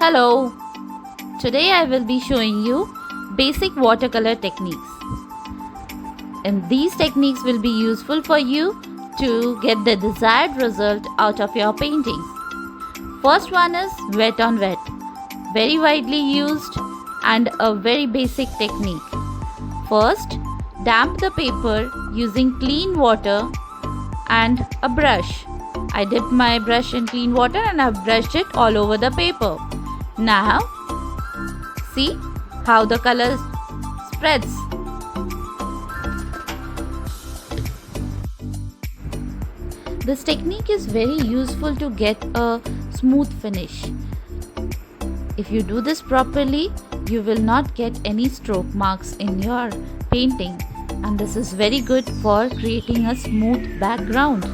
Hello, today I will be showing you basic watercolor techniques. And these techniques will be useful for you to get the desired result out of your paintings. First one is wet on wet, very widely used and a very basic technique. First, damp the paper using clean water and a brush. I dipped my brush in clean water and I've brushed it all over the paper. Now, see how the color spreads. This technique is very useful to get a smooth finish. If you do this properly, you will not get any stroke marks in your painting, and this is very good for creating a smooth background.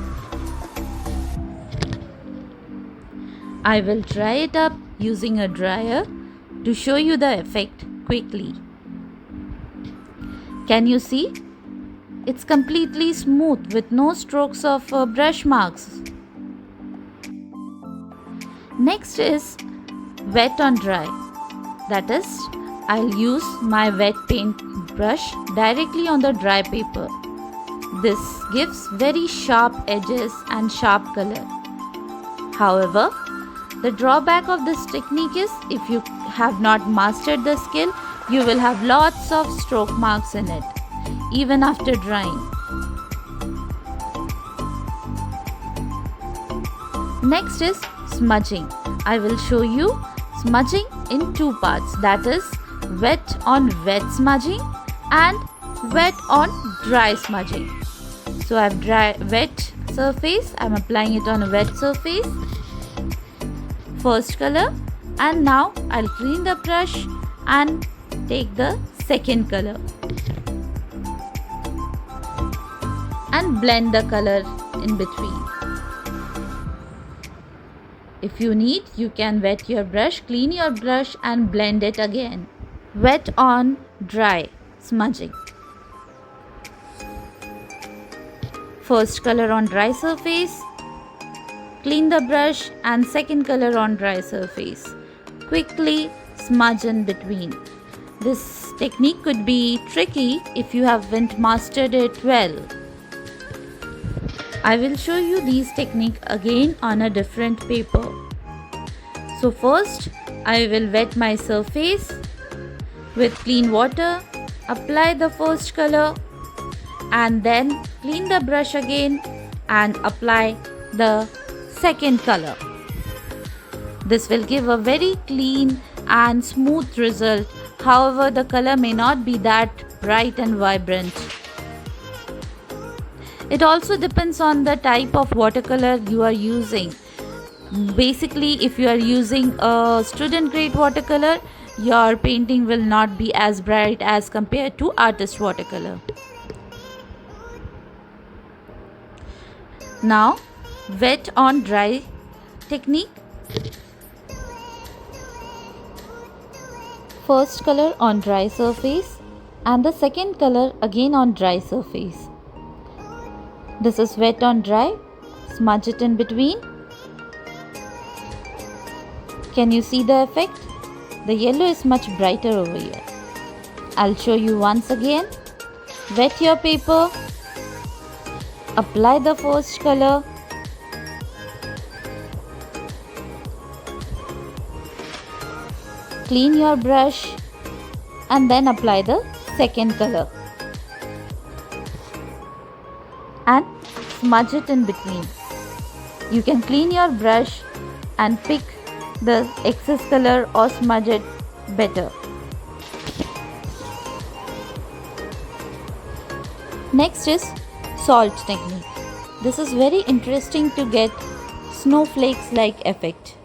I will dry it up using a dryer to show you the effect quickly. Can you see? It's completely smooth with no strokes of brush marks. Next is wet on dry. That is, I'll use my wet paint brush directly on the dry paper. This gives very sharp edges and sharp color. However, the drawback of this technique is if you have not mastered the skill, you will have lots of stroke marks in it, even after drying. Next is smudging. I will show you smudging in two parts, that is wet on wet smudging and wet on dry smudging. So I have wet surface, I am applying it on a wet surface. First color, and now I'll clean the brush and take the second color and blend the color in between. If you need, you can wet your brush, clean your brush and blend it again. Wet on dry smudging. First color on dry surface, clean the brush and second color on dry surface. Quickly smudge in between. This technique could be tricky if you haven't mastered it well. I will show you these technique again on a different paper. So first, I will wet my surface with clean water, apply the first color and then clean the brush again and apply the second color. This will give a very clean and smooth result. However, the color may not be that bright and vibrant. It also depends on the type of watercolor you are using. Basically, if you are using a student grade watercolor, your painting will not be as bright as compared to artist watercolor. Now, wet on dry technique. First color on dry surface and the second color again on dry surface. This is wet on dry, smudge it in between. Can you see the effect? The yellow is much brighter over here. I'll show you once again. Wet your paper, apply the first color, clean your brush and then apply the second color and smudge it in between. You can clean your brush and pick the excess color or smudge it better. Next is salt technique. This is very interesting to get snowflakes like effect.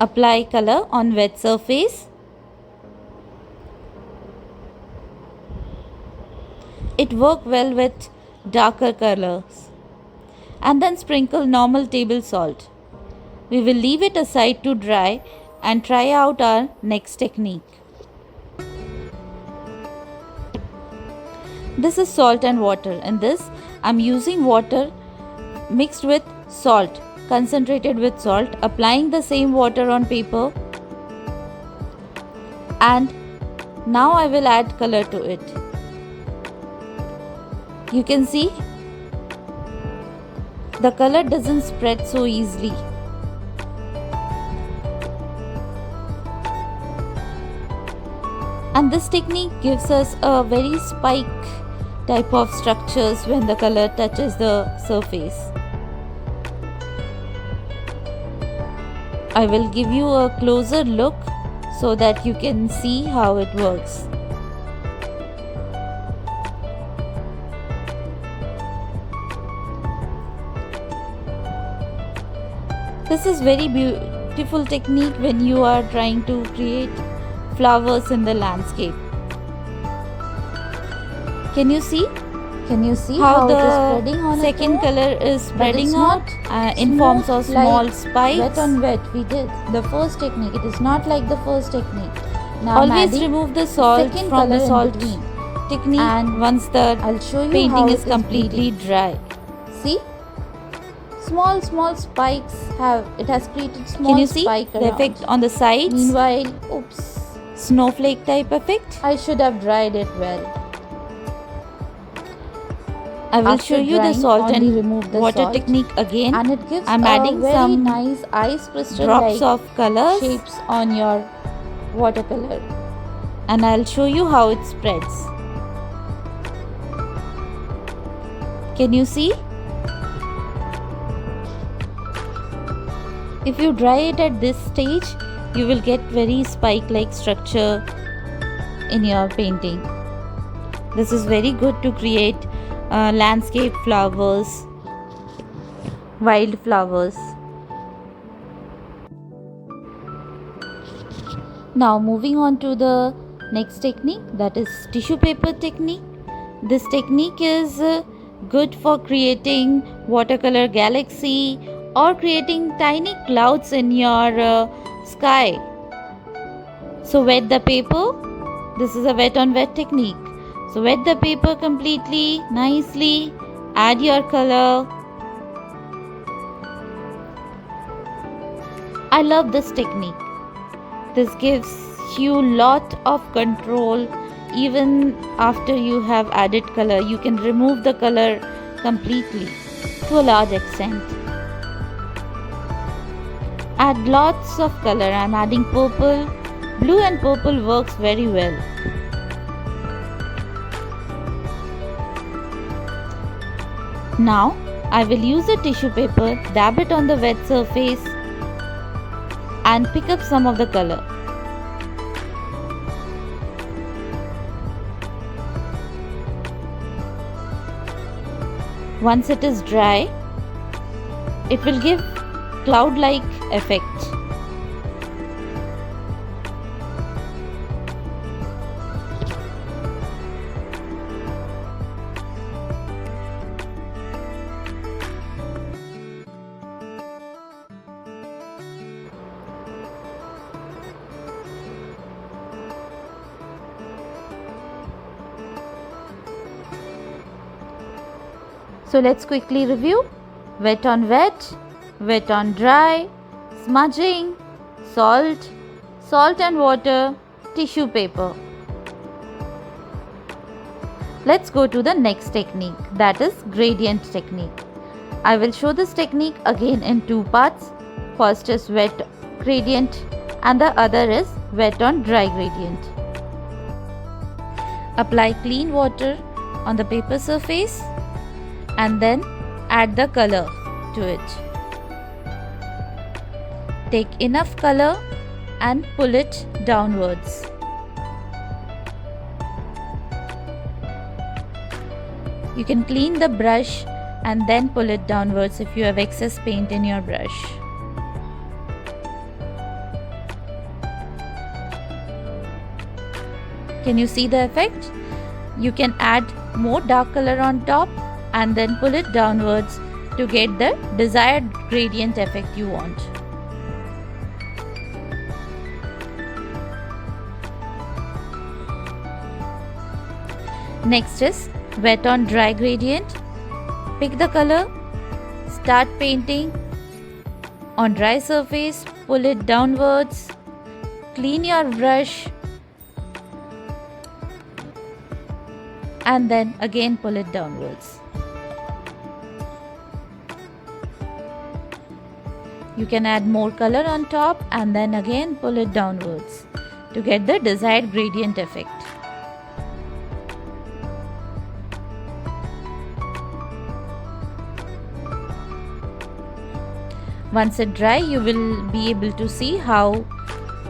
Apply color on wet surface. It works well with darker colors. And then sprinkle normal table salt. We will leave it aside to dry and try out our next technique. This is salt and water. In this, I am using water mixed with salt, concentrated with salt, applying the same water on paper And now I will add color to it. You can see the color doesn't spread so easily. And this technique gives us a very spike type of structures when the color touches the surface. I will give you a closer look so that you can see how it works. This is very beautiful technique when you are trying to create flowers in the landscape. Can you see? Can you see how it is spreading the on second color is spreading it's out not in forms of smooth small like spikes? wet on wet we did the first technique. It is not like the first technique. Now I'm Always adding remove the salt second from the color in salt between. technique And once the I'll show you how painting it is completely bleeding. dry. See, small spikes has created small Can you see spike the around. effect on the sides? Meanwhile, oops, Snowflake type effect. I should have dried it well. I will After show you the drying, salt only and remove the water salt. technique again. And it gives I'm a adding very some nice ice crystal drops like of colors shapes on your watercolor. and I'll show you how it spreads. Can you see? If you dry it at this stage, you will get very spike-like structure in your painting. This is very good to create landscape flowers, wild flowers. Now moving on to the next technique, that is tissue paper technique. This technique is good for creating watercolor galaxy or creating tiny clouds in your sky. So wet the paper. This is a wet on wet technique. So wet the paper completely, nicely, add your color. I love this technique. This gives you lot of control. Even after you have added color, you can remove the color completely to a large extent. Add lots of color. I'm adding purple. Blue and purple works very well. Now I will use a tissue paper, dab it on the wet surface and pick up some of the color. Once it is dry, it will give cloud-like effect. So let's quickly review. Wet on wet, wet on dry, smudging, salt, salt and water, tissue paper. Let's go to the next technique, that is gradient technique. I will show this technique again in two parts. First is wet gradient and the other is wet on dry gradient. Apply clean water on the paper surface and then add the color to it. Take enough color and pull it downwards. You can clean the brush and then pull it downwards if you have excess paint in your brush. Can you see the effect? You can add more dark color on top and then pull it downwards to get the desired gradient effect you want. Next is wet on dry gradient. Pick the color, start painting. On dry surface, pull it downwards, clean your brush and then again pull it downwards. You can add more color on top and then again pull it downwards to get the desired gradient effect. Once it dry, you will be able to see how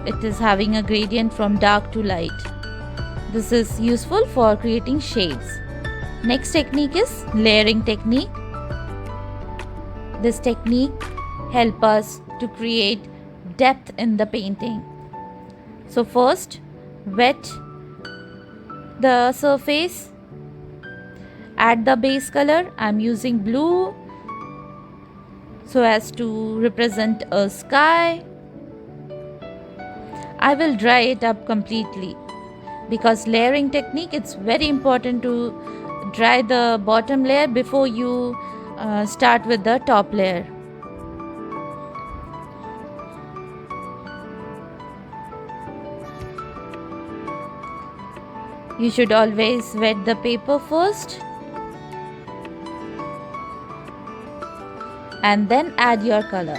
it is having a gradient from dark to light. This is useful for creating shades. Next technique is layering technique. This technique helps us to create depth in the painting. So first, wet the surface, add the base color. I'm using blue so as to represent a sky. I will dry it up completely because layering technique, it's very important to dry the bottom layer before you start with the top layer. You should always wet the paper first and then add your color.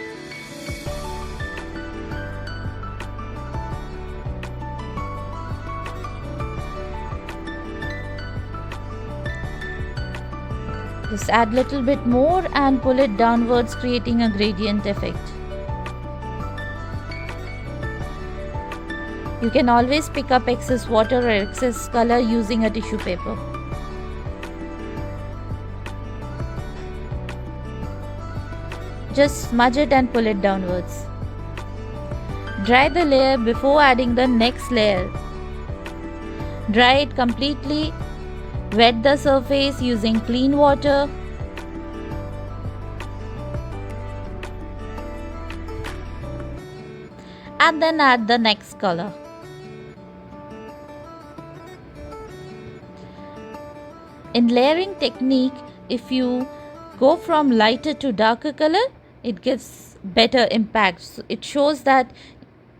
Just add little bit more and pull it downwards, creating a gradient effect. You can always pick up excess water or excess color using a tissue paper. Just smudge it and pull it downwards. Dry the layer before adding the next layer. Dry it completely. Wet the surface using clean water. And then add the next color. In layering technique, if you go from lighter to darker color, it gives better impact. So it shows that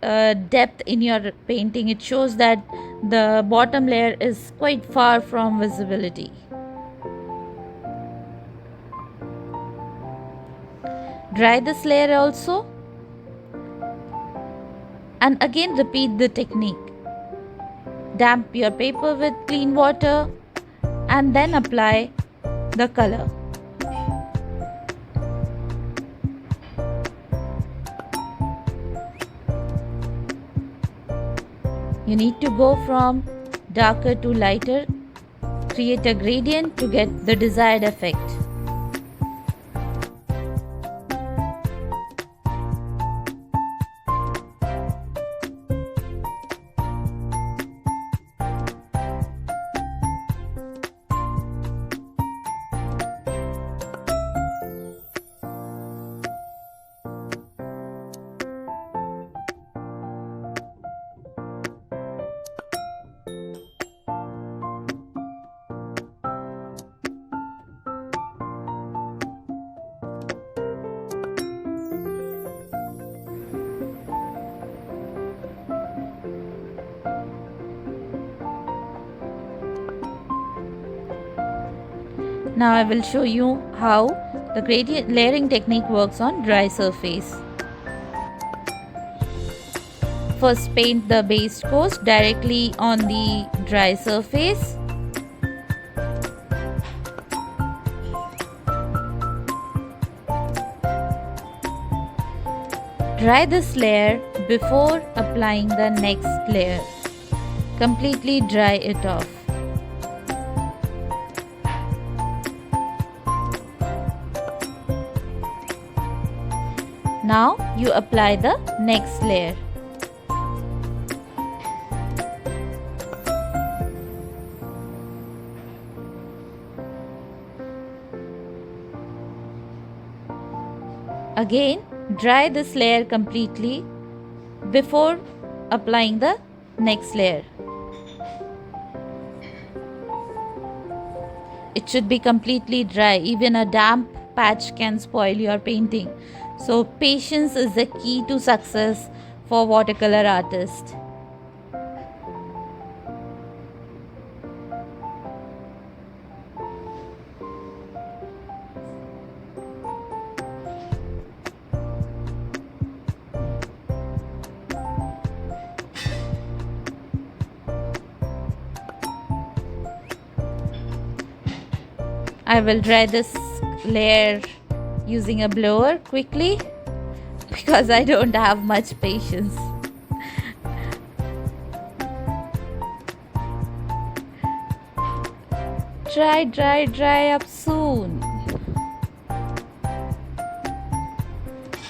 depth in your painting. It shows that the bottom layer is quite far from visibility. Dry this layer also and again repeat the technique. Damp your paper with clean water and then apply the color. You need to go from darker to lighter, create a gradient to get the desired effect. Now I will show you how the gradient layering technique works on dry surface. First, paint the base coat directly on the dry surface. Dry this layer before applying the next layer. Completely dry it off. Now you apply the next layer. Again, dry this layer completely before applying the next layer. It should be completely dry. Even a damp patch can spoil your painting. So patience is the key to success for watercolor artists. I will dry this layer using a blower quickly because I don't have much patience. Dry up soon.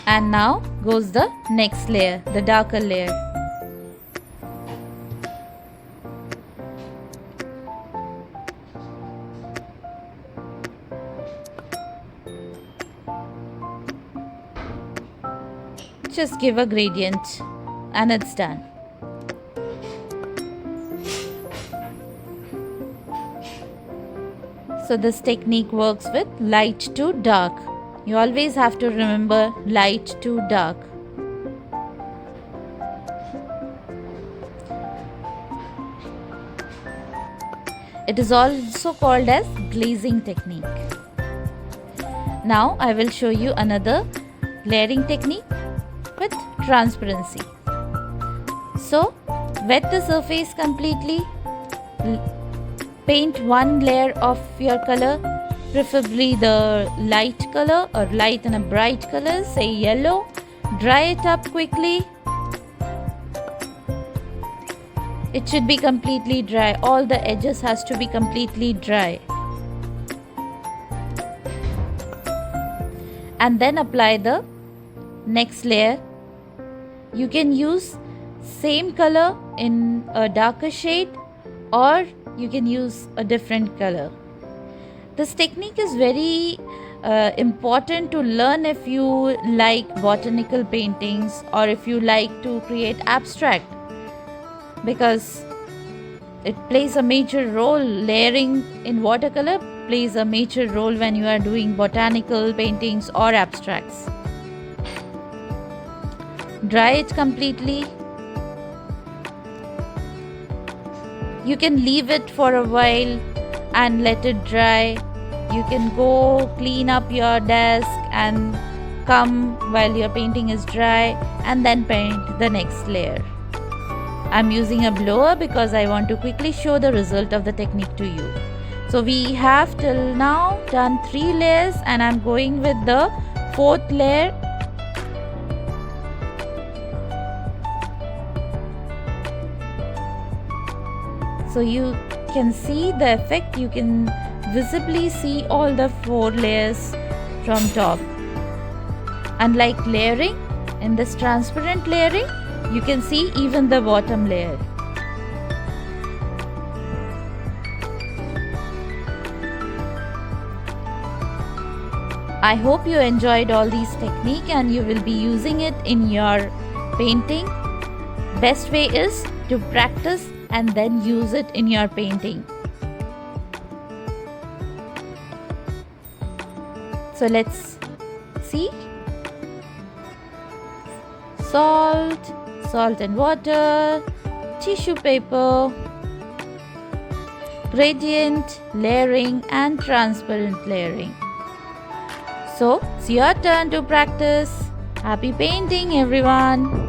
And now goes the next layer, the darker layer. Just give a gradient and it's done. So this technique works with light to dark. You always have to remember light to dark. It is also called as glazing technique. Now I will show you another layering technique with transparency. So wet the surface completely. Paint one layer of your color, preferably the light color or light and a bright color, say yellow. Dry it up quickly. It should be completely dry. All the edges has to be completely dry. And then apply the next layer. You can use same color in a darker shade or you can use a different color. This technique is very important to learn if you like botanical paintings or if you like to create abstract, because it plays a major role. Layering in watercolor plays a major role when you are doing botanical paintings or abstracts. Dry it completely. You can leave it for a while and let it dry. You can go clean up your desk and come while your painting is dry and then paint the next layer. I'm using a blower because I want to quickly show the result of the technique to you. So we have till now done 3 layers and I'm going with the 4th layer. So you can see the effect. You can visibly see all the 4 layers from top. Unlike layering, in this transparent layering, you can see even the bottom layer. I hope you enjoyed all these techniques and you will be using it in your painting. Best way is to practice and then use it in your painting. So let's see. Salt and water, tissue paper, gradient, layering and transparent layering. So it's your turn to practice. Happy painting, everyone.